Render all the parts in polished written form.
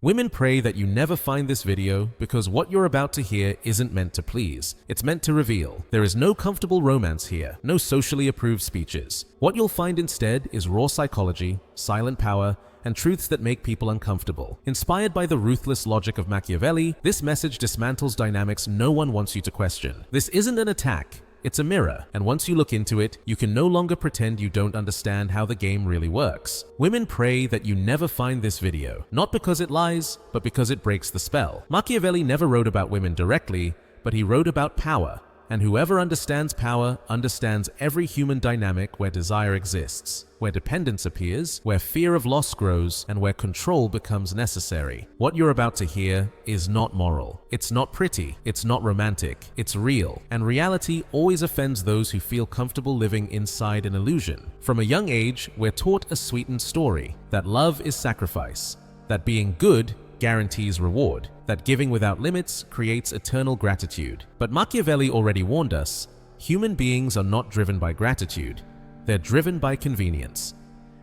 Women pray that you never find this video because what you're about to hear isn't meant to please. It's meant to reveal. There is no comfortable romance here, no socially approved speeches. What you'll find instead is raw psychology, silent power, and truths that make people uncomfortable. Inspired by the ruthless logic of Machiavelli, this message dismantles dynamics no one wants you to question. This isn't an attack. It's a mirror, and once you look into it, you can no longer pretend you don't understand how the game really works. Women pray that you never find this video, not because it lies, but because it breaks the spell. Machiavelli never wrote about women directly, but he wrote about power, and whoever understands power understands every human dynamic where desire exists, where dependence appears, where fear of loss grows, and where control becomes necessary. What you're about to hear is not moral. It's not pretty. It's not romantic. It's real. And reality always offends those who feel comfortable living inside an illusion. From a young age, we're taught a sweetened story, that love is sacrifice, that being good guarantees reward, that giving without limits creates eternal gratitude. But Machiavelli already warned us, human beings are not driven by gratitude, they're driven by convenience.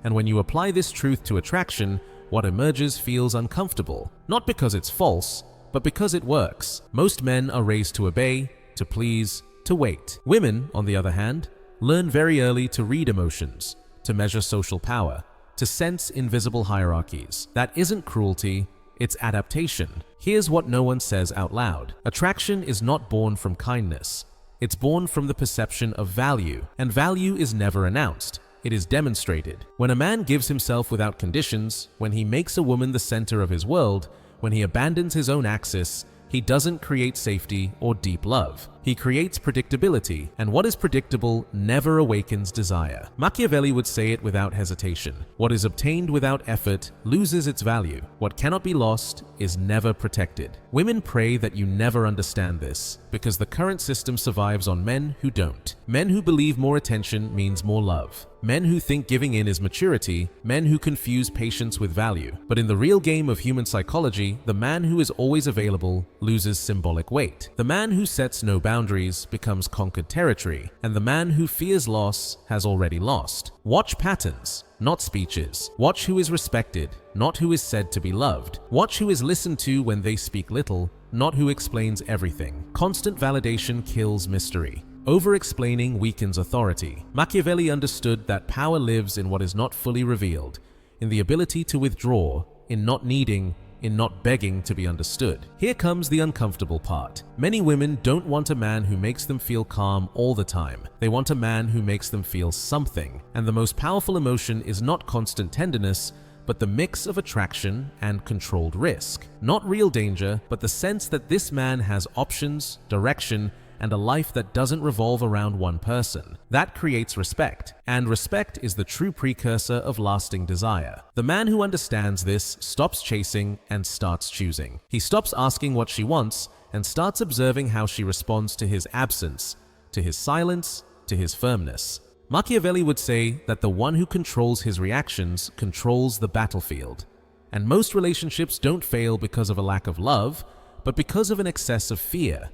And when you apply this truth to attraction, what emerges feels uncomfortable, not because it's false, but because it works. Most men are raised to obey, to please, to wait. Women, on the other hand, learn very early to read emotions, to measure social power, to sense invisible hierarchies. That isn't cruelty, it's adaptation. Here's what no one says out loud. Attraction is not born from kindness. It's born from the perception of value, and value is never announced. It is demonstrated. When a man gives himself without conditions, when he makes a woman the center of his world, when he abandons his own axis, he doesn't create safety or deep love. He creates predictability, and what is predictable never awakens desire. Machiavelli would say it without hesitation. What is obtained without effort loses its value. What cannot be lost is never protected. Women pray that you never understand this, because the current system survives on men who don't. Men who believe more attention means more love. Men who think giving in is maturity, men who confuse patience with value. But in the real game of human psychology, the man who is always available loses symbolic weight. The man who sets no boundaries becomes conquered territory, and the man who fears loss has already lost. Watch patterns, not speeches. Watch who is respected, not who is said to be loved. Watch who is listened to when they speak little, not who explains everything. Constant validation kills mystery. Over-explaining weakens authority. Machiavelli understood that power lives in what is not fully revealed, in the ability to withdraw, in not needing, in not begging to be understood. Here comes the uncomfortable part. Many women don't want a man who makes them feel calm all the time. They want a man who makes them feel something. And the most powerful emotion is not constant tenderness, but the mix of attraction and controlled risk. Not real danger, but the sense that this man has options, direction, and a life that doesn't revolve around one person. That creates respect, and respect is the true precursor of lasting desire. The man who understands this stops chasing and starts choosing. He stops asking what she wants and starts observing how she responds to his absence, to his silence, to his firmness. Machiavelli would say that the one who controls his reactions controls the battlefield. And most relationships don't fail because of a lack of love, but because of an excess of fear.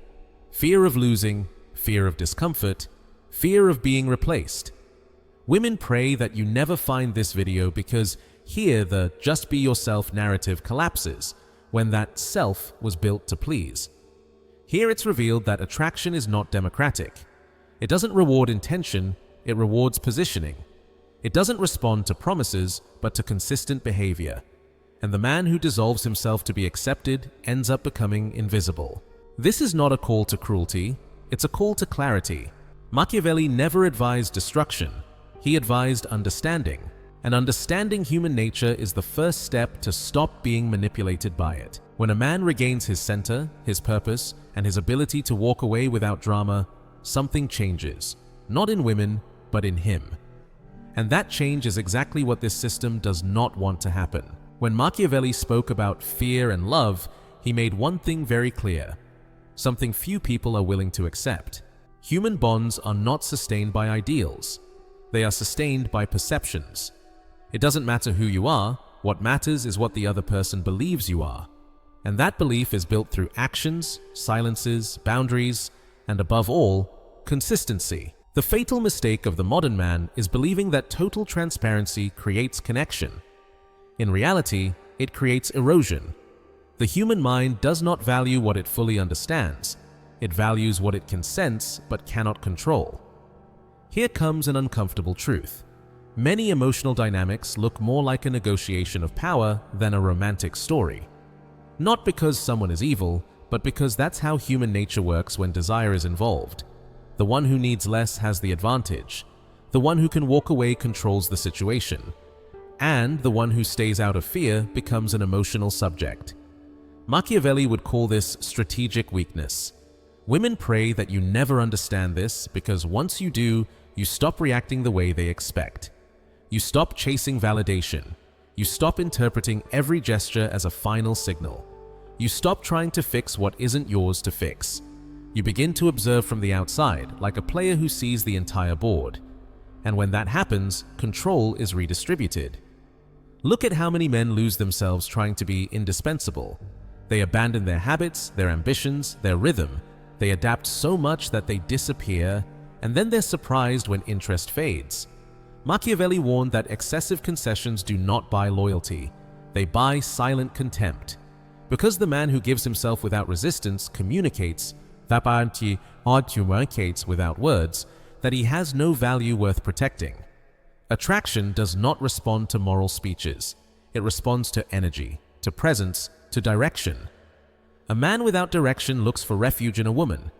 Fear of losing, fear of discomfort, fear of being replaced. Women pray that you never find this video because here the just be yourself narrative collapses when that self was built to please. Here it's revealed that attraction is not democratic. It doesn't reward intention, it rewards positioning. It doesn't respond to promises, but to consistent behavior. And the man who dissolves himself to be accepted ends up becoming invisible. This is not a call to cruelty, it's a call to clarity. Machiavelli never advised destruction, he advised understanding. And understanding human nature is the first step to stop being manipulated by it. When a man regains his center, his purpose, and his ability to walk away without drama, something changes. Not in women, but in him. And that change is exactly what this system does not want to happen. When Machiavelli spoke about fear and love, he made one thing very clear. Something few people are willing to accept. Human bonds are not sustained by ideals. They are sustained by perceptions. It doesn't matter who you are, what matters is what the other person believes you are. And that belief is built through actions, silences, boundaries, and above all, consistency. The fatal mistake of the modern man is believing that total transparency creates connection. In reality, it creates erosion. The human mind does not value what it fully understands. It values what it can sense but cannot control. Here comes an uncomfortable truth. Many emotional dynamics look more like a negotiation of power than a romantic story. Not because someone is evil, but because that's how human nature works when desire is involved. The one who needs less has the advantage. The one who can walk away controls the situation. And the one who stays out of fear becomes an emotional subject. Machiavelli would call this strategic weakness. Women pray that you never understand this because once you do, you stop reacting the way they expect. You stop chasing validation. You stop interpreting every gesture as a final signal. You stop trying to fix what isn't yours to fix. You begin to observe from the outside, like a player who sees the entire board. And when that happens, control is redistributed. Look at how many men lose themselves trying to be indispensable. They abandon their habits, their ambitions, their rhythm. They adapt so much that they disappear, and then they're surprised when interest fades. Machiavelli warned that excessive concessions do not buy loyalty. They buy silent contempt. Because the man who gives himself without resistance communicates without words, that he has no value worth protecting. Attraction does not respond to moral speeches. It responds to energy, to presence, to direction. A man without direction looks for refuge in a woman.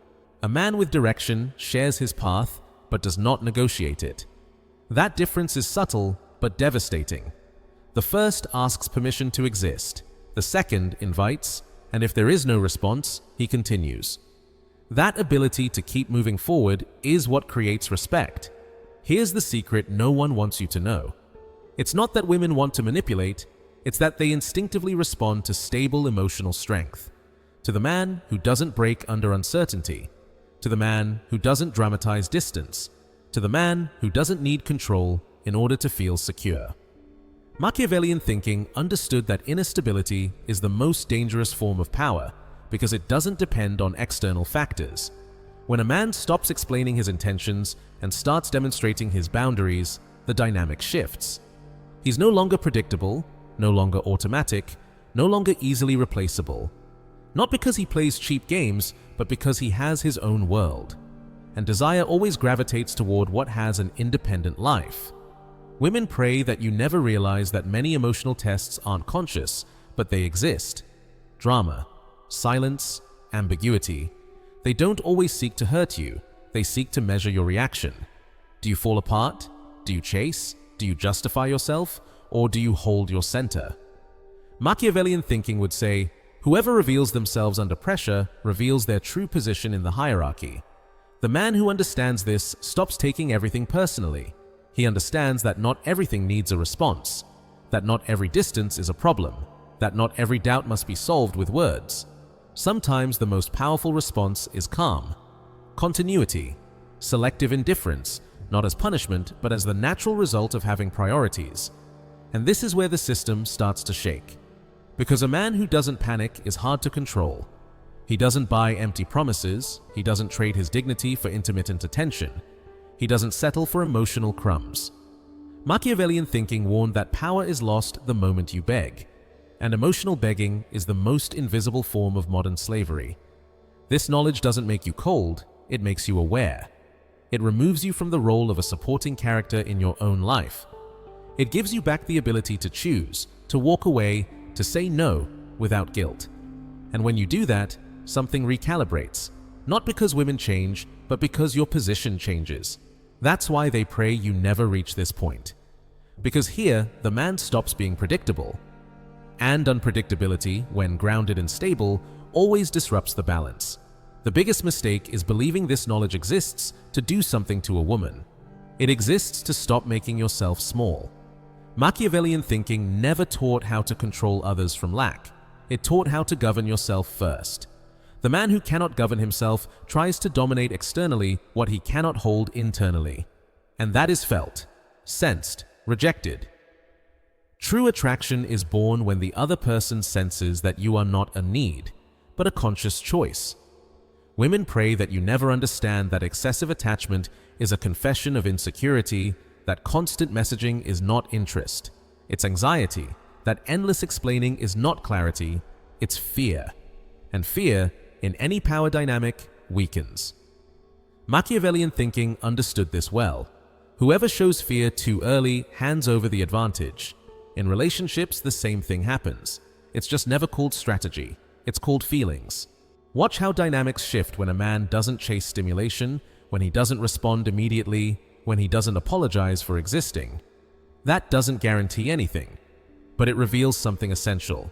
A man with direction shares his path, but does not negotiate it. That difference is subtle, but devastating. The first asks permission to exist. The second invites, and if there is no response, he continues. That ability to keep moving forward is what creates respect. Here's the secret no one wants you to know. It's not that women want to manipulate, it's that they instinctively respond to stable emotional strength. To the man who doesn't break under uncertainty. To the man who doesn't dramatize distance. To the man who doesn't need control in order to feel secure. Machiavellian thinking understood that inner stability is the most dangerous form of power because it doesn't depend on external factors. When a man stops explaining his intentions and starts demonstrating his boundaries, the dynamic shifts. He's no longer predictable, no longer automatic, no longer easily replaceable. Not because he plays cheap games, but because he has his own world. And desire always gravitates toward what has an independent life. Women pray that you never realize that many emotional tests aren't conscious, but they exist. Drama, silence, ambiguity. They don't always seek to hurt you, they seek to measure your reaction. Do you fall apart? Do you chase? Do you justify yourself? Or do you hold your center? Machiavellian thinking would say, whoever reveals themselves under pressure reveals their true position in the hierarchy. The man who understands this stops taking everything personally. He understands that not everything needs a response, that not every distance is a problem, that not every doubt must be solved with words. Sometimes the most powerful response is calm, continuity, selective indifference, not as punishment but as the natural result of having priorities. And this is where the system starts to shake. Because a man who doesn't panic is hard to control. He doesn't buy empty promises, he doesn't trade his dignity for intermittent attention. He doesn't settle for emotional crumbs. Machiavellian thinking warned that power is lost the moment you beg, and emotional begging is the most invisible form of modern slavery. This knowledge doesn't make you cold, it makes you aware. It removes you from the role of a supporting character in your own life. It gives you back the ability to choose, to walk away, to say no without guilt. And when you do that, something recalibrates, not because women change, but because your position changes. That's why they pray you never reach this point. Because here, the man stops being predictable. And unpredictability, when grounded and stable, always disrupts the balance. The biggest mistake is believing this knowledge exists to do something to a woman. It exists to stop making yourself small. Machiavellian thinking never taught how to control others from lack. It taught how to govern yourself first. The man who cannot govern himself tries to dominate externally what he cannot hold internally. And that is felt, sensed, rejected. True attraction is born when the other person senses that you are not a need, but a conscious choice. Women pray that you never understand that excessive attachment is a confession of insecurity, that constant messaging is not interest, it's anxiety, that endless explaining is not clarity, It's fear. And fear, in any power dynamic, weakens. Machiavellian thinking understood this well. Whoever shows fear too early hands over the advantage. In relationships, the same thing happens. It's just never called strategy. It's called feelings. Watch how dynamics shift when a man doesn't chase stimulation, when he doesn't respond immediately, when he doesn't apologize for existing. That doesn't guarantee anything, but it reveals something essential.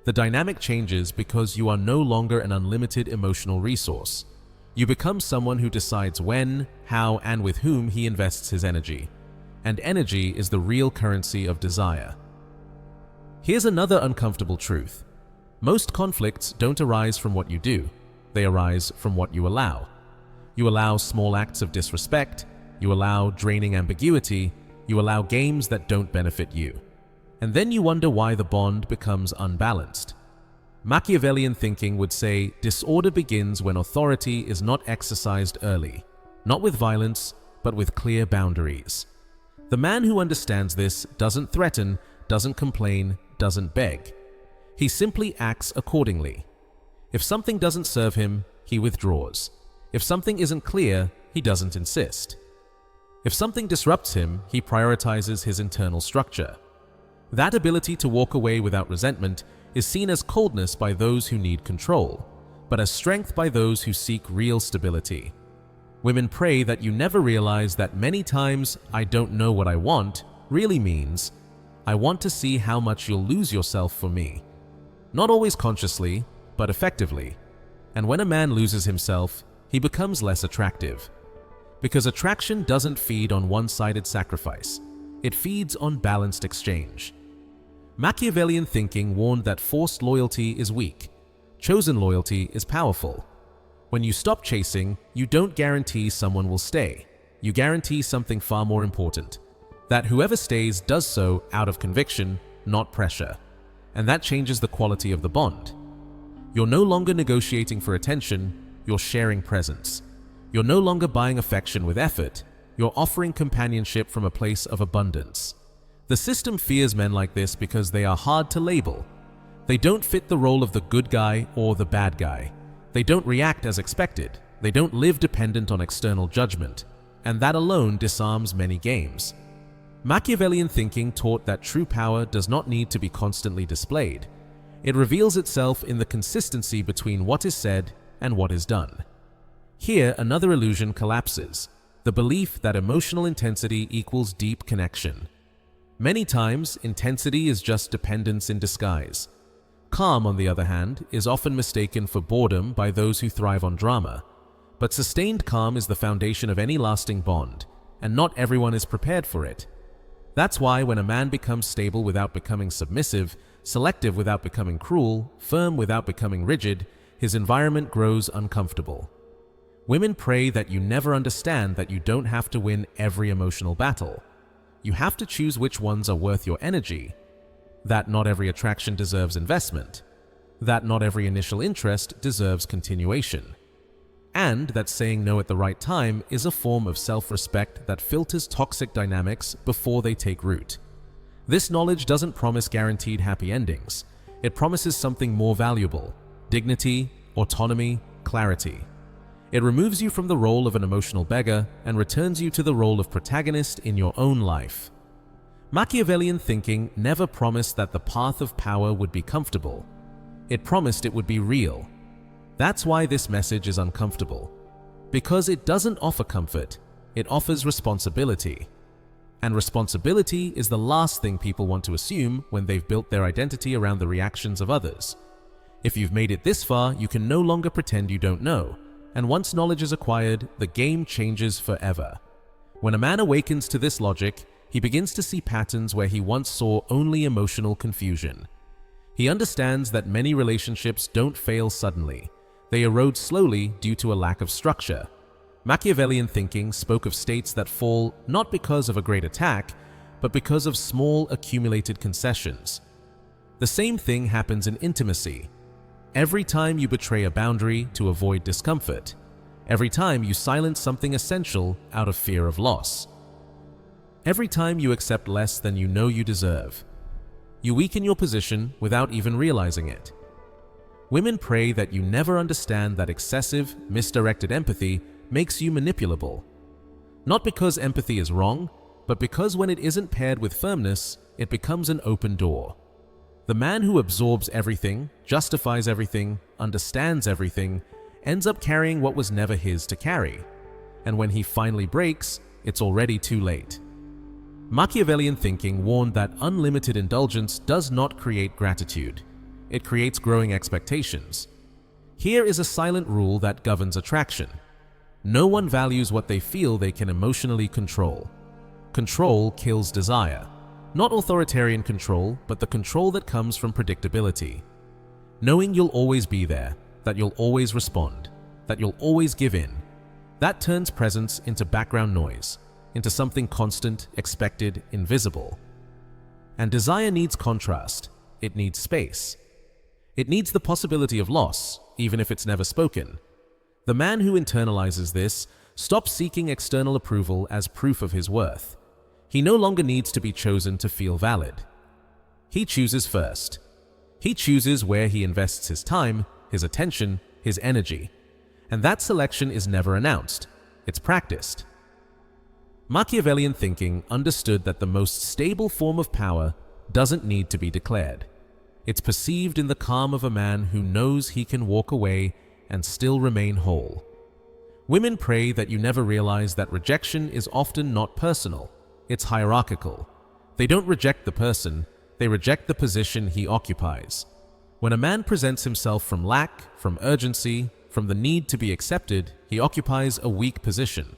The dynamic changes because you are no longer an unlimited emotional resource. You become someone who decides when, how, and with whom he invests his energy. And energy is the real currency of desire. Here's another uncomfortable truth. Most conflicts don't arise from what you do. They arise from what you allow. You allow small acts of disrespect. You allow draining ambiguity. You allow games that don't benefit you. And then you wonder why the bond becomes unbalanced. Machiavellian thinking would say disorder begins when authority is not exercised early, not with violence, but with clear boundaries. The man who understands this doesn't threaten, doesn't complain, doesn't beg. He simply acts accordingly. If something doesn't serve him, he withdraws. If something isn't clear, he doesn't insist. If something disrupts him, he prioritizes his internal structure. That ability to walk away without resentment is seen as coldness by those who need control, but as strength by those who seek real stability. Women pray that you never realize that many times "I don't know what I want" really means "I want to see how much you'll lose yourself for me." Not always consciously, but effectively. And when a man loses himself, he becomes less attractive. Because attraction doesn't feed on one-sided sacrifice. It feeds on balanced exchange. Machiavellian thinking warned that forced loyalty is weak. Chosen loyalty is powerful. When you stop chasing, you don't guarantee someone will stay. You guarantee something far more important. That whoever stays does so out of conviction, not pressure. And that changes the quality of the bond. You're no longer negotiating for attention, you're sharing presence. You're no longer buying affection with effort, you're offering companionship from a place of abundance. The system fears men like this because they are hard to label. They don't fit the role of the good guy or the bad guy. They don't react as expected. They don't live dependent on external judgment. And that alone disarms many games. Machiavellian thinking taught that true power does not need to be constantly displayed. It reveals itself in the consistency between what is said and what is done. Here, another illusion collapses, the belief that emotional intensity equals deep connection. Many times, intensity is just dependence in disguise. Calm, on the other hand, is often mistaken for boredom by those who thrive on drama. But sustained calm is the foundation of any lasting bond, and not everyone is prepared for it. That's why when a man becomes stable without becoming submissive, selective without becoming cruel, firm without becoming rigid, his environment grows uncomfortable. Women pray that you never understand that you don't have to win every emotional battle. You have to choose which ones are worth your energy, that not every attraction deserves investment, that not every initial interest deserves continuation, and that saying no at the right time is a form of self-respect that filters toxic dynamics before they take root. This knowledge doesn't promise guaranteed happy endings. It promises something more valuable: dignity, autonomy, clarity. It removes you from the role of an emotional beggar and returns you to the role of protagonist in your own life. Machiavellian thinking never promised that the path of power would be comfortable. It promised it would be real. That's why this message is uncomfortable. Because it doesn't offer comfort, it offers responsibility. And responsibility is the last thing people want to assume when they've built their identity around the reactions of others. If you've made it this far, you can no longer pretend you don't know. And once knowledge is acquired, the game changes forever. When a man awakens to this logic, he begins to see patterns where he once saw only emotional confusion. He understands that many relationships don't fail suddenly. They erode slowly due to a lack of structure. Machiavellian thinking spoke of states that fall not because of a great attack, but because of small accumulated concessions. The same thing happens in intimacy. Every time you betray a boundary to avoid discomfort, every time you silence something essential out of fear of loss, every time you accept less than you know you deserve, you weaken your position without even realizing it. Women pray that you never understand that excessive, misdirected empathy makes you manipulable. Not because empathy is wrong, but because when it isn't paired with firmness, it becomes an open door. The man who absorbs everything, justifies everything, understands everything, ends up carrying what was never his to carry. And when he finally breaks, it's already too late. Machiavellian thinking warned that unlimited indulgence does not create gratitude. It creates growing expectations. Here is a silent rule that governs attraction. No one values what they feel they can emotionally control. Control kills desire. Not authoritarian control, but the control that comes from predictability. Knowing you'll always be there, that you'll always respond, that you'll always give in. That turns presence into background noise, into something constant, expected, invisible. And desire needs contrast. It needs space. It needs the possibility of loss, even if it's never spoken. The man who internalizes this stops seeking external approval as proof of his worth. He no longer needs to be chosen to feel valid. He chooses first. He chooses where he invests his time, his attention, his energy. And that selection is never announced. It's practiced. Machiavellian thinking understood that the most stable form of power doesn't need to be declared. It's perceived in the calm of a man who knows he can walk away and still remain whole. Women pray that you never realize that rejection is often not personal. It's hierarchical. They don't reject the person, they reject the position he occupies. When a man presents himself from lack, from urgency, from the need to be accepted, he occupies a weak position.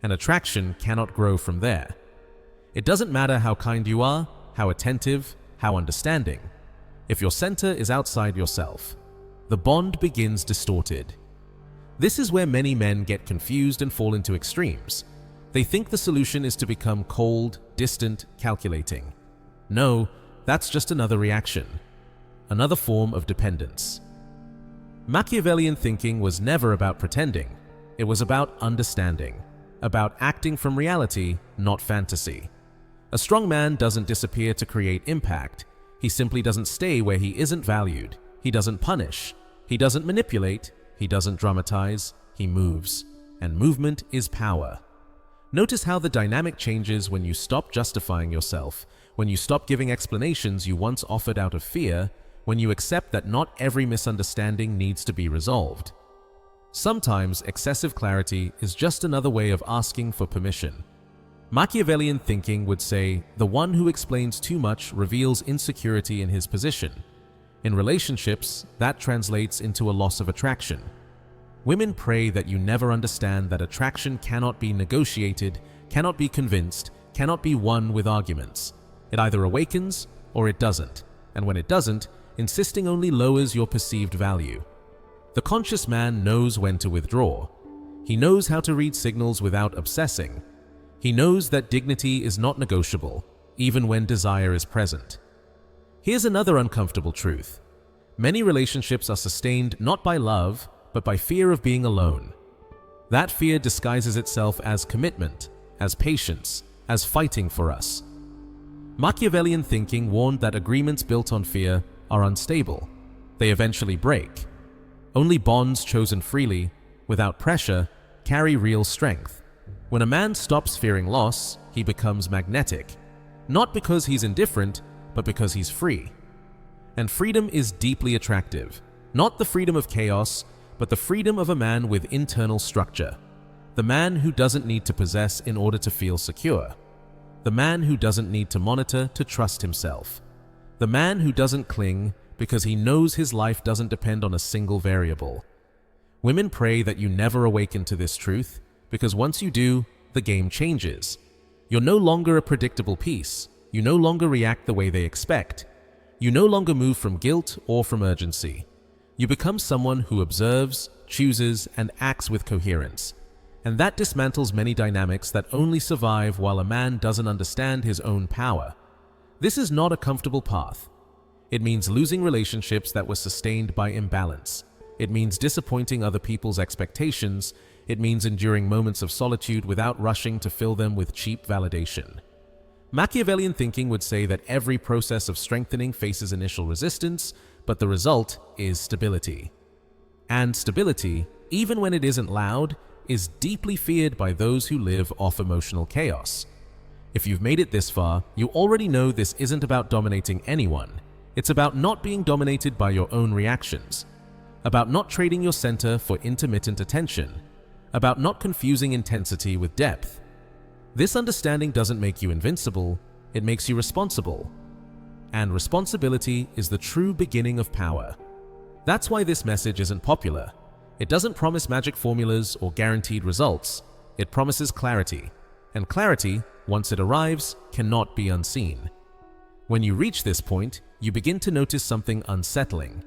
And attraction cannot grow from there. It doesn't matter how kind you are, how attentive, how understanding. If your center is outside yourself, the bond begins distorted. This is where many men get confused and fall into extremes. They think the solution is to become cold, distant, calculating. No, that's just another reaction, another form of dependence. Machiavellian thinking was never about pretending. It was about understanding, about acting from reality, not fantasy. A strong man doesn't disappear to create impact. He simply doesn't stay where he isn't valued. He doesn't punish. He doesn't manipulate. He doesn't dramatize. He moves. And movement is power. Notice how the dynamic changes when you stop justifying yourself, when you stop giving explanations you once offered out of fear, when you accept that not every misunderstanding needs to be resolved. Sometimes excessive clarity is just another way of asking for permission. Machiavellian thinking would say, the one who explains too much reveals insecurity in his position. In relationships, that translates into a loss of attraction. Women pray that you never understand that attraction cannot be negotiated, cannot be convinced, cannot be won with arguments. It either awakens or it doesn't, and when it doesn't, insisting only lowers your perceived value. The conscious man knows when to withdraw. He knows how to read signals without obsessing. He knows that dignity is not negotiable, even when desire is present. Here's another uncomfortable truth. Many relationships are sustained not by love, but by fear of being alone. That fear disguises itself as commitment, as patience, as fighting for us. Machiavellian thinking warned that agreements built on fear are unstable. They eventually break. Only bonds chosen freely, without pressure, carry real strength. When a man stops fearing loss, he becomes magnetic. Not because he's indifferent, but because he's free. And freedom is deeply attractive. Not the freedom of chaos, but the freedom of a man with internal structure. The man who doesn't need to possess in order to feel secure. The man who doesn't need to monitor to trust himself. The man who doesn't cling because he knows his life doesn't depend on a single variable. Women pray that you never awaken to this truth, because once you do, the game changes. You're no longer a predictable piece. You no longer react the way they expect. You no longer move from guilt or from urgency. You become someone who observes, chooses, and acts with coherence. And that dismantles many dynamics that only survive while a man doesn't understand his own power. This is not a comfortable path. It means losing relationships that were sustained by imbalance. It means disappointing other people's expectations. It means enduring moments of solitude without rushing to fill them with cheap validation. Machiavellian thinking would say that every process of strengthening faces initial resistance, but the result is stability. And stability, even when it isn't loud, is deeply feared by those who live off emotional chaos. If you've made it this far, you already know this isn't about dominating anyone. It's about not being dominated by your own reactions, about not trading your center for intermittent attention, about not confusing intensity with depth. This understanding doesn't make you invincible, it makes you responsible. And responsibility is the true beginning of power. That's why this message isn't popular. It doesn't promise magic formulas or guaranteed results. It promises clarity. And clarity, once it arrives, cannot be unseen. When you reach this point, you begin to notice something unsettling.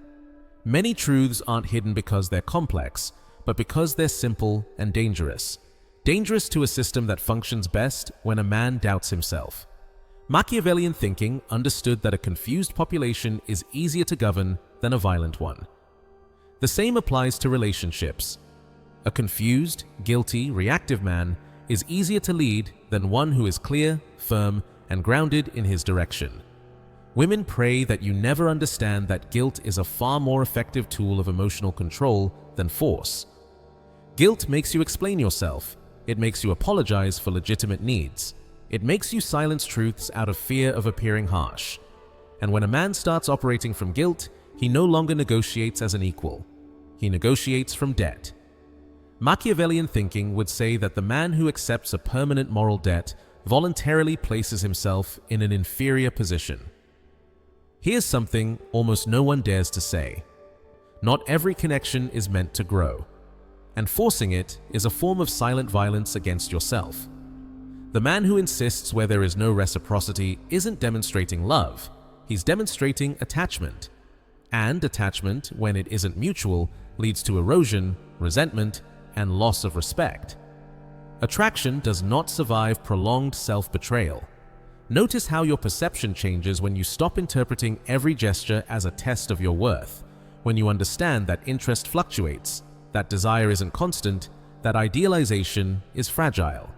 Many truths aren't hidden because they're complex, but because they're simple and dangerous. Dangerous to a system that functions best when a man doubts himself. Machiavellian thinking understood that a confused population is easier to govern than a violent one. The same applies to relationships. A confused, guilty, reactive man is easier to lead than one who is clear, firm, and grounded in his direction. Women pray that you never understand that guilt is a far more effective tool of emotional control than force. Guilt makes you explain yourself. It makes you apologize for legitimate needs. It makes you silence truths out of fear of appearing harsh. And when a man starts operating from guilt, he no longer negotiates as an equal. He negotiates from debt. Machiavellian thinking would say that the man who accepts a permanent moral debt voluntarily places himself in an inferior position. Here's something almost no one dares to say. Not every connection is meant to grow, and forcing it is a form of silent violence against yourself. The man who insists where there is no reciprocity isn't demonstrating love, he's demonstrating attachment. And attachment, when it isn't mutual, leads to erosion, resentment, and loss of respect. Attraction does not survive prolonged self-betrayal. Notice how your perception changes when you stop interpreting every gesture as a test of your worth, when you understand that interest fluctuates, that desire isn't constant, that idealization is fragile.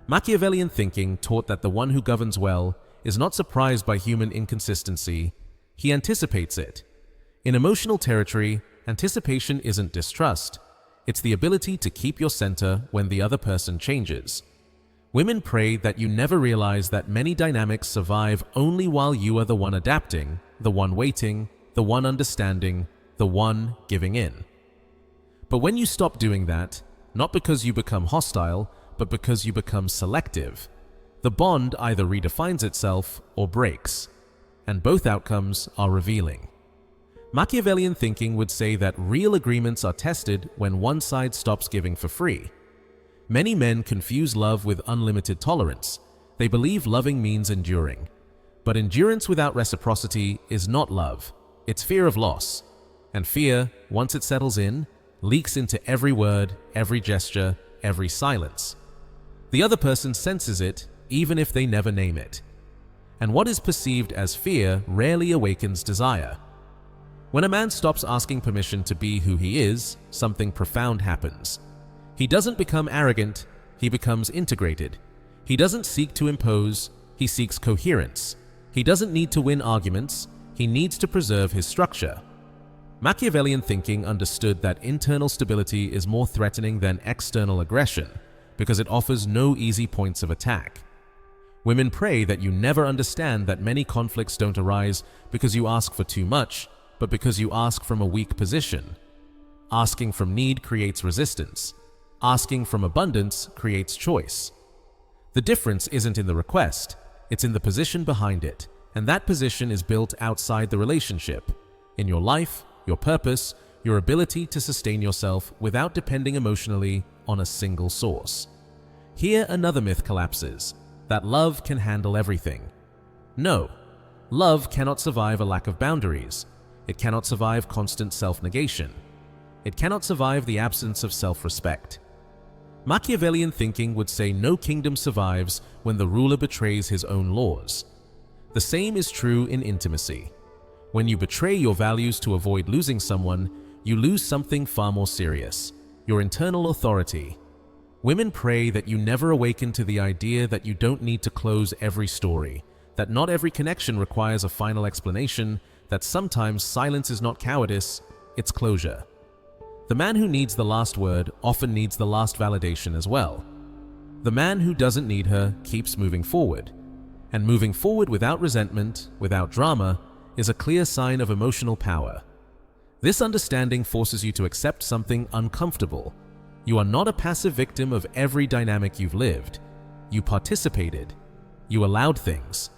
Machiavellian thinking taught that the one who governs well is not surprised by human inconsistency, he anticipates it. In emotional territory, anticipation isn't distrust, it's the ability to keep your center when the other person changes. Women pray that you never realize that many dynamics survive only while you are the one adapting, the one waiting, the one understanding, the one giving in. But when you stop doing that, not because you become hostile, but because you become selective, the bond either redefines itself or breaks, and both outcomes are revealing. Machiavellian thinking would say that real agreements are tested when one side stops giving for free. Many men confuse love with unlimited tolerance. They believe loving means enduring. But endurance without reciprocity is not love. It's fear of loss. And fear, once it settles in, leaks into every word, every gesture, every silence. The other person senses it, even if they never name it. And what is perceived as fear rarely awakens desire. When a man stops asking permission to be who he is, something profound happens. He doesn't become arrogant, he becomes integrated. He doesn't seek to impose, he seeks coherence. He doesn't need to win arguments, he needs to preserve his structure. Machiavellian thinking understood that internal stability is more threatening than external aggression because it offers no easy points of attack. Women pray that you never understand that many conflicts don't arise because you ask for too much, but because you ask from a weak position. Asking from need creates resistance. Asking from abundance creates choice. The difference isn't in the request, it's in the position behind it, and that position is built outside the relationship, in your life, your purpose, your ability to sustain yourself without depending emotionally on a single source. Here another myth collapses, that love can handle everything. No, love cannot survive a lack of boundaries. It cannot survive constant self-negation. It cannot survive the absence of self-respect. Machiavellian thinking would say no kingdom survives when the ruler betrays his own laws. The same is true in intimacy. When you betray your values to avoid losing someone, you lose something far more serious, your internal authority. Women pray that you never awaken to the idea that you don't need to close every story, that not every connection requires a final explanation, that sometimes silence is not cowardice, it's closure. The man who needs the last word often needs the last validation as well. The man who doesn't need her keeps moving forward. And moving forward without resentment, without drama, is a clear sign of emotional power. This understanding forces you to accept something uncomfortable. You are not a passive victim of every dynamic you've lived. You participated. You allowed things.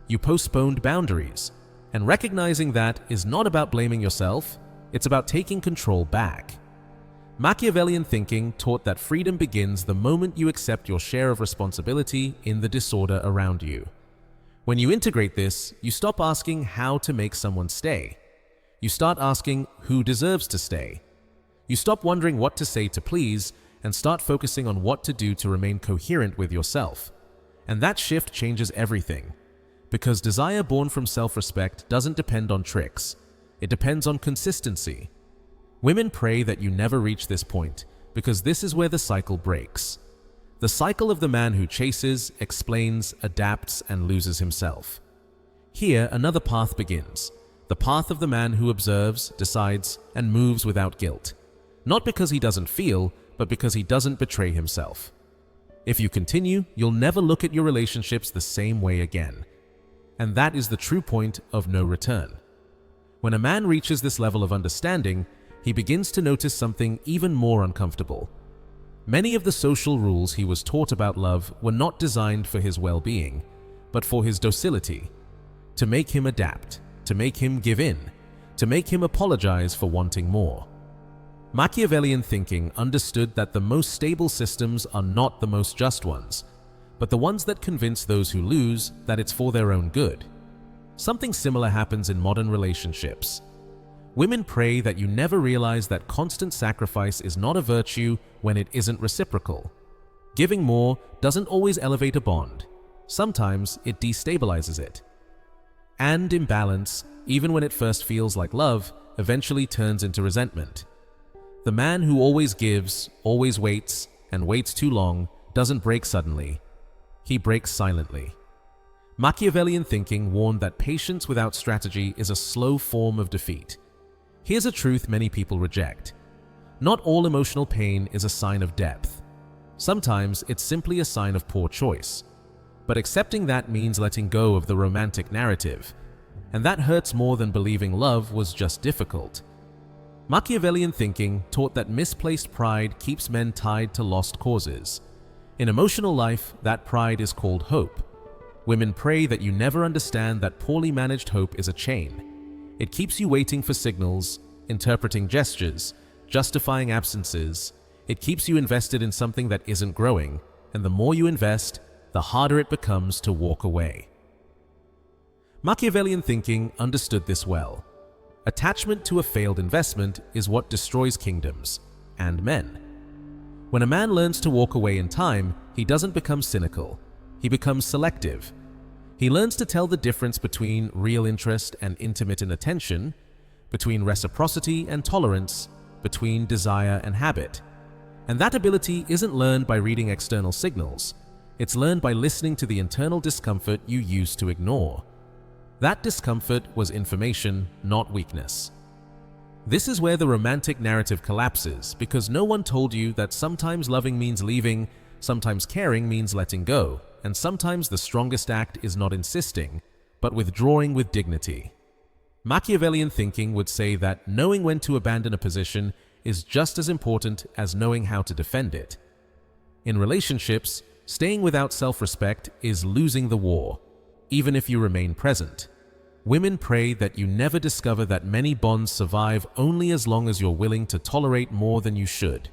You postponed boundaries. And recognizing that is not about blaming yourself, it's about taking control back. Machiavellian thinking taught that freedom begins the moment you accept your share of responsibility in the disorder around you. When you integrate this, you stop asking how to make someone stay. You start asking who deserves to stay. You stop wondering what to say to please and start focusing on what to do to remain coherent with yourself. And that shift changes everything. Because desire born from self-respect doesn't depend on tricks. It depends on consistency. Women pray that you never reach this point because this is where the cycle breaks. The cycle of the man who chases, explains, adapts, and loses himself. Here, another path begins. The path of the man who observes, decides, and moves without guilt. Not because he doesn't feel, but because he doesn't betray himself. If you continue, you'll never look at your relationships the same way again. And that is the true point of no return. When a man reaches this level of understanding, he begins to notice something even more uncomfortable. Many of the social rules he was taught about love were not designed for his well-being, but for his docility, to make him adapt, to make him give in, to make him apologize for wanting more. Machiavellian thinking understood that the most stable systems are not the most just ones, but the ones that convince those who lose that it's for their own good. Something similar happens in modern relationships. Women pray that you never realize that constant sacrifice is not a virtue when it isn't reciprocal. Giving more doesn't always elevate a bond. Sometimes it destabilizes it. And imbalance, even when it first feels like love, eventually turns into resentment. The man who always gives, always waits, and waits too long doesn't break suddenly. He breaks silently. Machiavellian thinking warned that patience without strategy is a slow form of defeat. Here's a truth many people reject. Not all emotional pain is a sign of depth. Sometimes it's simply a sign of poor choice. But accepting that means letting go of the romantic narrative. And that hurts more than believing love was just difficult. Machiavellian thinking taught that misplaced pride keeps men tied to lost causes. In emotional life, that pride is called hope. Women pray that you never understand that poorly managed hope is a chain. It keeps you waiting for signals, interpreting gestures, justifying absences. It keeps you invested in something that isn't growing, and the more you invest, the harder it becomes to walk away. Machiavellian thinking understood this well. Attachment to a failed investment is what destroys kingdoms and men. When a man learns to walk away in time, he doesn't become cynical. He becomes selective. He learns to tell the difference between real interest and intermittent attention, between reciprocity and tolerance, between desire and habit. And that ability isn't learned by reading external signals. It's learned by listening to the internal discomfort you used to ignore. That discomfort was information, not weakness. This is where the romantic narrative collapses, because no one told you that sometimes loving means leaving, sometimes caring means letting go, and sometimes the strongest act is not insisting, but withdrawing with dignity. Machiavellian thinking would say that knowing when to abandon a position is just as important as knowing how to defend it. In relationships, staying without self-respect is losing the war, even if you remain present. Women pray that you never discover that many bonds survive only as long as you're willing to tolerate more than you should.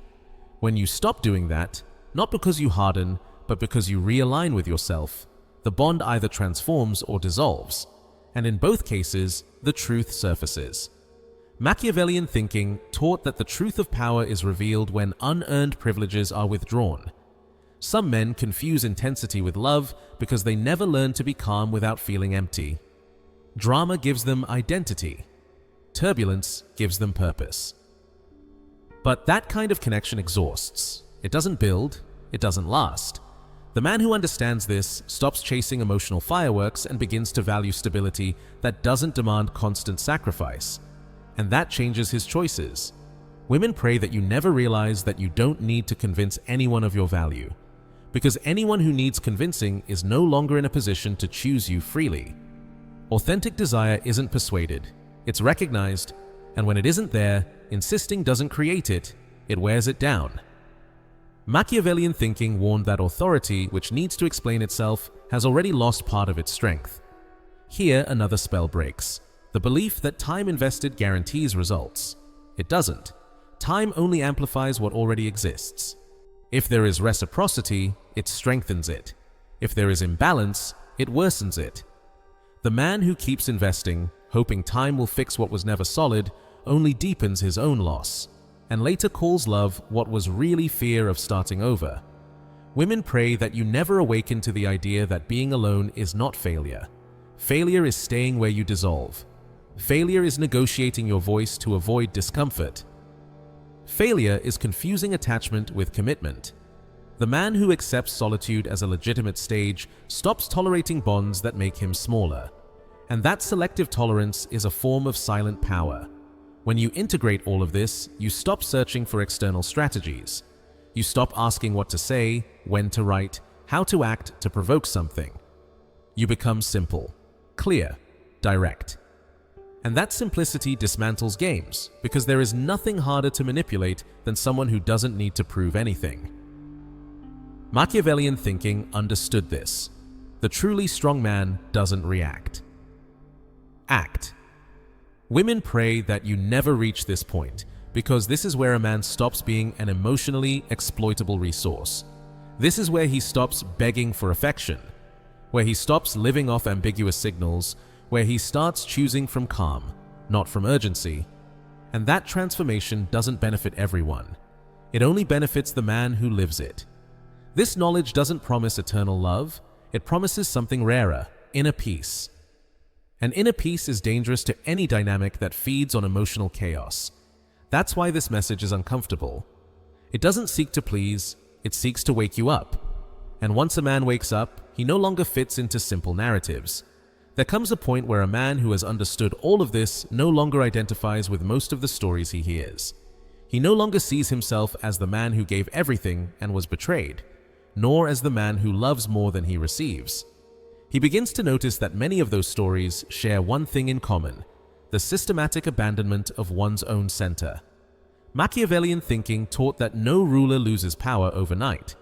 When you stop doing that, not because you harden, but because you realign with yourself, the bond either transforms or dissolves, and in both cases, the truth surfaces. Machiavellian thinking taught that the truth of power is revealed when unearned privileges are withdrawn. Some men confuse intensity with love because they never learn to be calm without feeling empty. Drama gives them identity. Turbulence gives them purpose. But that kind of connection exhausts. It doesn't build. It doesn't last. The man who understands this stops chasing emotional fireworks and begins to value stability that doesn't demand constant sacrifice. And that changes his choices. Women pray that you never realize that you don't need to convince anyone of your value, because anyone who needs convincing is no longer in a position to choose you freely. Authentic desire isn't persuaded, it's recognized, and when it isn't there, insisting doesn't create it, it wears it down. Machiavellian thinking warned that authority, which needs to explain itself, has already lost part of its strength. Here, another spell breaks. The belief that time invested guarantees results. It doesn't. Time only amplifies what already exists. If there is reciprocity, it strengthens it. If there is imbalance, it worsens it. The man who keeps investing, hoping time will fix what was never solid, only deepens his own loss, and later calls love what was really fear of starting over. Women pray that you never awaken to the idea that being alone is not failure. Failure is staying where you dissolve. Failure is negotiating your voice to avoid discomfort. Failure is confusing attachment with commitment. The man who accepts solitude as a legitimate stage stops tolerating bonds that make him smaller. And that selective tolerance is a form of silent power. When you integrate all of this, you stop searching for external strategies. You stop asking what to say, when to write, how to act to provoke something. You become simple, clear, direct. And that simplicity dismantles games, because there is nothing harder to manipulate than someone who doesn't need to prove anything. Machiavellian thinking understood this. The truly strong man doesn't react. Act. Women pray that you never reach this point, because this is where a man stops being an emotionally exploitable resource. This is where he stops begging for affection, where he stops living off ambiguous signals, where he starts choosing from calm, not from urgency. And that transformation doesn't benefit everyone. It only benefits the man who lives it. This knowledge doesn't promise eternal love, it promises something rarer, inner peace. And inner peace is dangerous to any dynamic that feeds on emotional chaos. That's why this message is uncomfortable. It doesn't seek to please, it seeks to wake you up. And once a man wakes up, he no longer fits into simple narratives. There comes a point where a man who has understood all of this no longer identifies with most of the stories he hears. He no longer sees himself as the man who gave everything and was betrayed, nor as the man who loves more than he receives. He begins to notice that many of those stories share one thing in common: the systematic abandonment of one's own center. Machiavellian thinking taught that no ruler loses power overnight.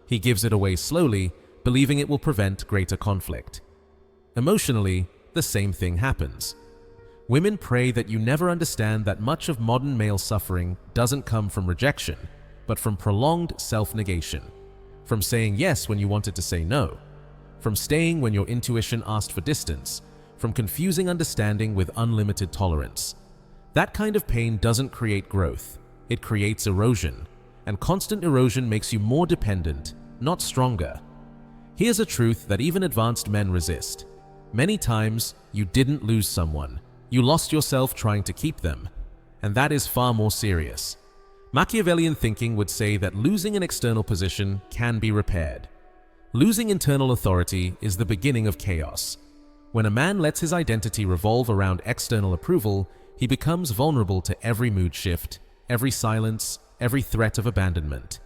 He gives it away slowly, believing it will prevent greater conflict. Emotionally, the same thing happens. Women pray that you never understand that much of modern male suffering doesn't come from rejection, but from prolonged self-negation, from saying yes when you wanted to say no, from staying when your intuition asked for distance, from confusing understanding with unlimited tolerance. That kind of pain doesn't create growth, it creates erosion, and constant erosion makes you more dependent, not stronger. Here's a truth that even advanced men resist. Many times, you didn't lose someone, you lost yourself trying to keep them, and that is far more serious. Machiavellian thinking would say that losing an external position can be repaired. Losing internal authority is the beginning of chaos. When a man lets his identity revolve around external approval, he becomes vulnerable to every mood shift, every silence, every threat of abandonment.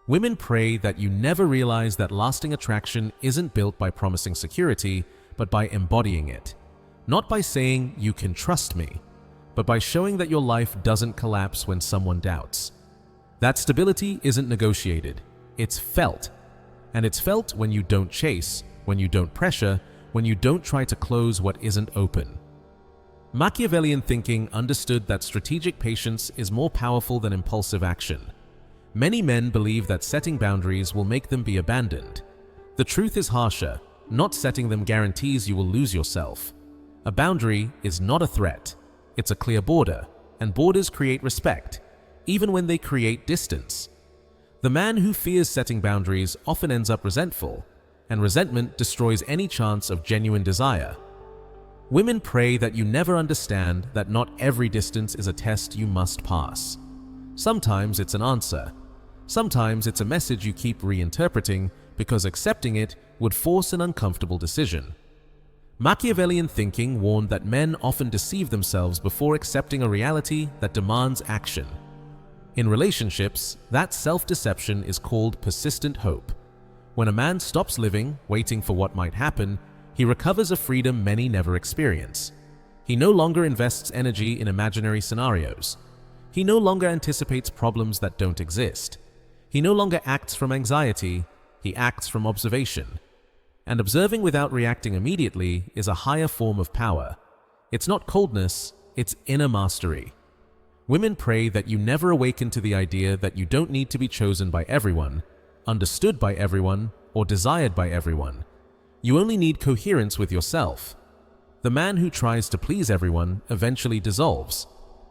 Women pray that you never realize that lasting attraction isn't built by promising security, but by embodying it. Not by saying, "you can trust me," but by showing that your life doesn't collapse when someone doubts. That stability isn't negotiated, it's felt. And it's felt when you don't chase, when you don't pressure, when you don't try to close what isn't open. Machiavellian thinking understood that strategic patience is more powerful than impulsive action. Many men believe that setting boundaries will make them be abandoned. The truth is harsher. Not setting them guarantees you will lose yourself. A boundary is not a threat. It's a clear border, and borders create respect, even when they create distance. The man who fears setting boundaries often ends up resentful, and resentment destroys any chance of genuine desire. Women pray that you never understand that not every distance is a test you must pass. Sometimes it's an answer. Sometimes it's a message you keep reinterpreting because accepting it would force an uncomfortable decision. Machiavellian thinking warned that men often deceive themselves before accepting a reality that demands action. In relationships, that self-deception is called persistent hope. When a man stops living, waiting for what might happen, he recovers a freedom many never experience. He no longer invests energy in imaginary scenarios. He no longer anticipates problems that don't exist. He no longer acts from anxiety, he acts from observation. And observing without reacting immediately is a higher form of power. It's not coldness, it's inner mastery. Women pray that you never awaken to the idea that you don't need to be chosen by everyone, understood by everyone, or desired by everyone. You only need coherence with yourself. The man who tries to please everyone eventually dissolves.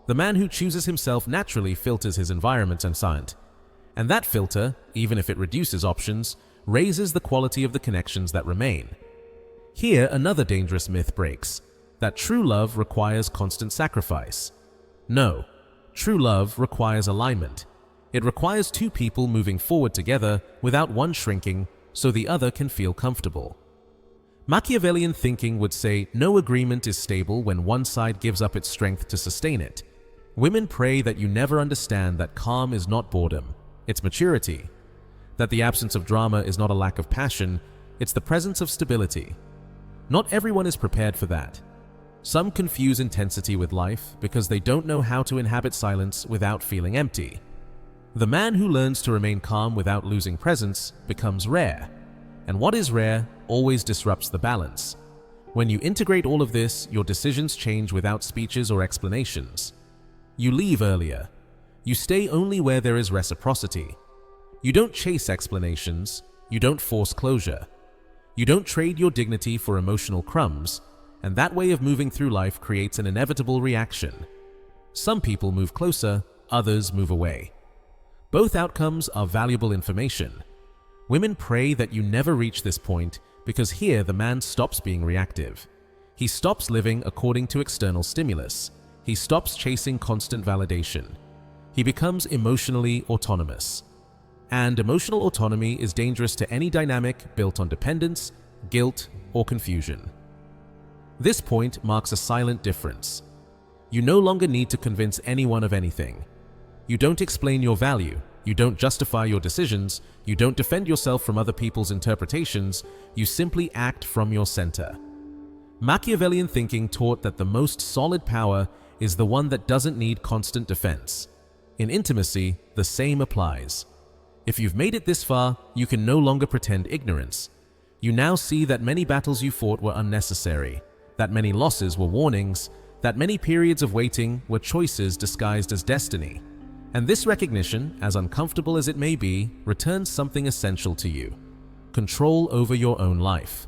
The man who chooses himself naturally filters his environment and environment. And that filter, even if it reduces options, raises the quality of the connections that remain. Here, another dangerous myth breaks, that true love requires constant sacrifice. No, true love requires alignment. It requires two people moving forward together without one shrinking so the other can feel comfortable. Machiavellian thinking would say no agreement is stable when one side gives up its strength to sustain it. Women pray that you never understand that calm is not boredom, it's maturity. That the absence of drama is not a lack of passion, it's the presence of stability. Not everyone is prepared for that. Some confuse intensity with life because they don't know how to inhabit silence without feeling empty. The man who learns to remain calm without losing presence becomes rare. And what is rare always disrupts the balance. When you integrate all of this, your decisions change without speeches or explanations. You leave earlier. You stay only where there is reciprocity. You don't chase explanations. You don't force closure. You don't trade your dignity for emotional crumbs, and that way of moving through life creates an inevitable reaction. Some people move closer, others move away. Both outcomes are valuable information. Women pray that you never reach this point because here the man stops being reactive. He stops living according to external stimulus. He stops chasing constant validation. He becomes emotionally autonomous. And emotional autonomy is dangerous to any dynamic built on dependence, guilt, or confusion. This point marks a silent difference. You no longer need to convince anyone of anything. You don't explain your value. You don't justify your decisions. You don't defend yourself from other people's interpretations. You simply act from your center. Machiavellian thinking taught that the most solid power is the one that doesn't need constant defense. In intimacy, the same applies. If you've made it this far, you can no longer pretend ignorance. You now see that many battles you fought were unnecessary, that many losses were warnings, that many periods of waiting were choices disguised as destiny. And this recognition, as uncomfortable as it may be, returns something essential to you: control over your own life.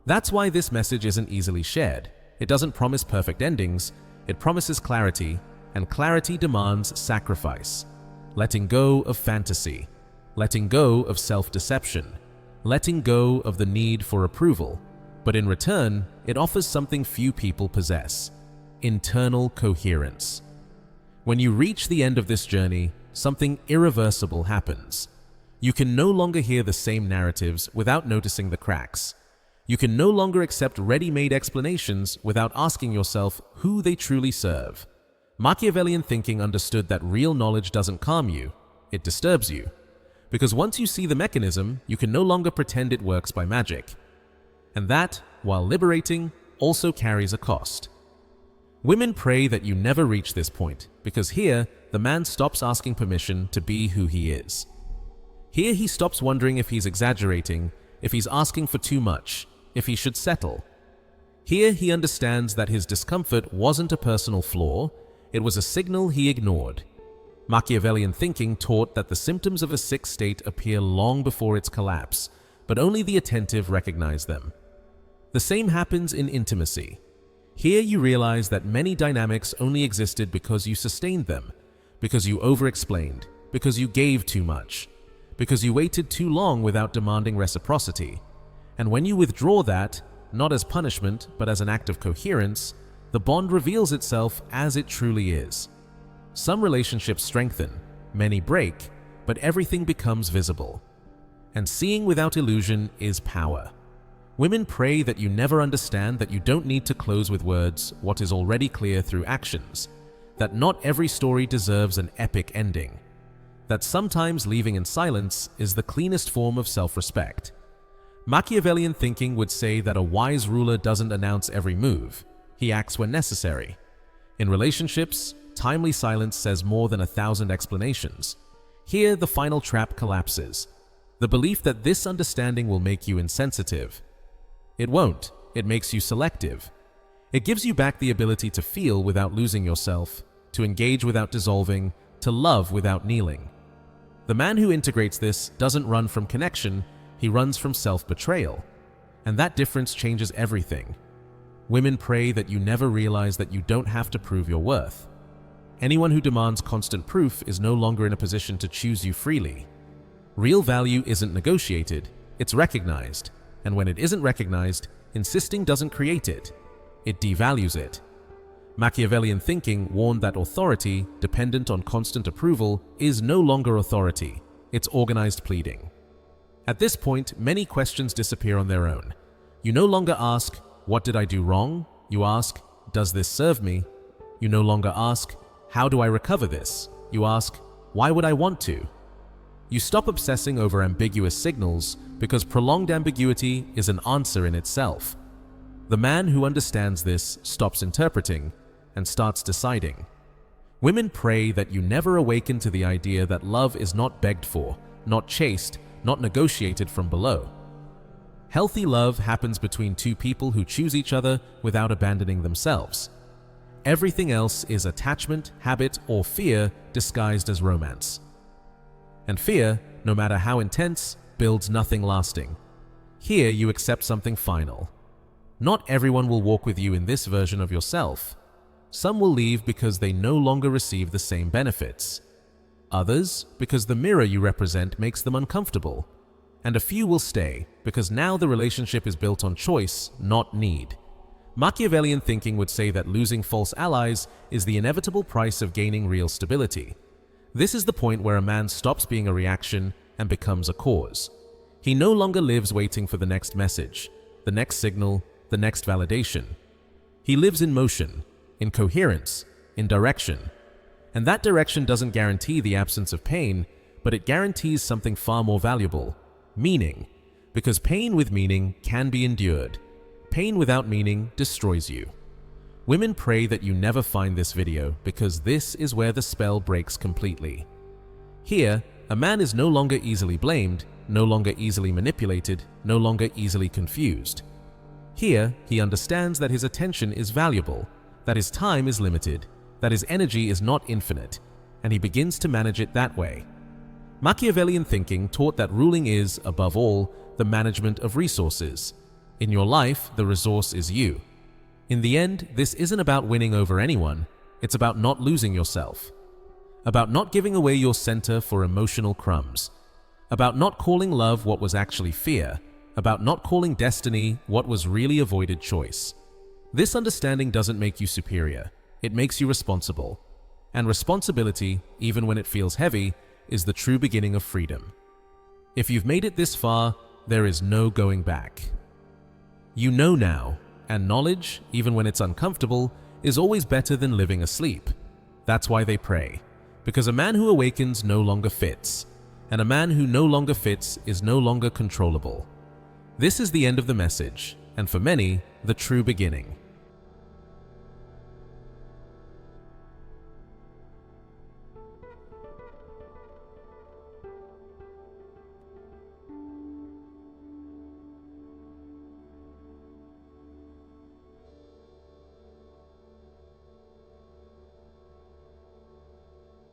That's why this message isn't easily shared. It doesn't promise perfect endings, it promises clarity, and clarity demands sacrifice. Letting go of fantasy, letting go of self-deception, letting go of the need for approval. But in return, it offers something few people possess: internal coherence. When you reach the end of this journey, something irreversible happens. You can no longer hear the same narratives without noticing the cracks. You can no longer accept ready-made explanations without asking yourself who they truly serve. Machiavellian thinking understood that real knowledge doesn't calm you, it disturbs you. Because once you see the mechanism, you can no longer pretend it works by magic. And that, while liberating, also carries a cost. Women pray that you never reach this point, because here, the man stops asking permission to be who he is. Here he stops wondering if he's exaggerating, if he's asking for too much, if he should settle. Here he understands that his discomfort wasn't a personal flaw, it was a signal he ignored. Machiavellian thinking taught that the symptoms of a sick state appear long before its collapse, but only the attentive recognize them. The same happens in intimacy. Here you realize that many dynamics only existed because you sustained them, because you over-explained, because you gave too much, because you waited too long without demanding reciprocity. And when you withdraw that, not as punishment but as an act of coherence, the bond reveals itself as it truly is. Some relationships strengthen, many break, but everything becomes visible. And seeing without illusion is power. Women pray that you never understand that you don't need to close with words what is already clear through actions, that not every story deserves an epic ending, that sometimes leaving in silence is the cleanest form of self-respect. Machiavellian thinking would say that a wise ruler doesn't announce every move, he acts when necessary. In relationships, timely silence says more than 1,000 explanations. Here, the final trap collapses. The belief that this understanding will make you insensitive. It won't. It makes you selective. It gives you back the ability to feel without losing yourself, to engage without dissolving, to love without kneeling. The man who integrates this doesn't run from connection, he runs from self-betrayal. And that difference changes everything. Women pray that you never realize that you don't have to prove your worth. Anyone who demands constant proof is no longer in a position to choose you freely. Real value isn't negotiated, it's recognized. And when it isn't recognized, insisting doesn't create it, it devalues it. Machiavellian thinking warned that authority, dependent on constant approval, is no longer authority, it's organized pleading. At this point, many questions disappear on their own. You no longer ask, "What did I do wrong?" You ask, "Does this serve me?" You no longer ask, "How do I recover this?" You ask, "Why would I want to?" You stop obsessing over ambiguous signals because prolonged ambiguity is an answer in itself. The man who understands this stops interpreting and starts deciding. Women pray that you never awaken to the idea that love is not begged for, not chased, not negotiated from below. Healthy love happens between two people who choose each other without abandoning themselves. Everything else is attachment, habit, or fear disguised as romance. And fear, no matter how intense, builds nothing lasting. Here you accept something final. Not everyone will walk with you in this version of yourself. Some will leave because they no longer receive the same benefits. Others, because the mirror you represent makes them uncomfortable. And a few will stay, because now the relationship is built on choice, not need. Machiavellian thinking would say that losing false allies is the inevitable price of gaining real stability. This is the point where a man stops being a reaction and becomes a cause. He no longer lives waiting for the next message, the next signal, the next validation. He lives in motion, in coherence, in direction. And that direction doesn't guarantee the absence of pain, but it guarantees something far more valuable: meaning. Because pain with meaning can be endured. Pain without meaning destroys you. Women pray that you never find this video because this is where the spell breaks completely. Here, a man is no longer easily blamed, no longer easily manipulated, no longer easily confused. Here, he understands that his attention is valuable, that his time is limited, that his energy is not infinite, and he begins to manage it that way. Machiavellian thinking taught that ruling is, above all, the management of resources. In your life, the resource is you. In the end, this isn't about winning over anyone, it's about not losing yourself. About not giving away your center for emotional crumbs. About not calling love what was actually fear. About not calling destiny what was really avoided choice. This understanding doesn't make you superior, it makes you responsible. And responsibility, even when it feels heavy, is the true beginning of freedom. If you've made it this far, there is no going back. You know now, and knowledge, even when it's uncomfortable, is always better than living asleep. That's why they pray. Because a man who awakens no longer fits, and a man who no longer fits is no longer controllable. This is the end of the message, and for many, the true beginning.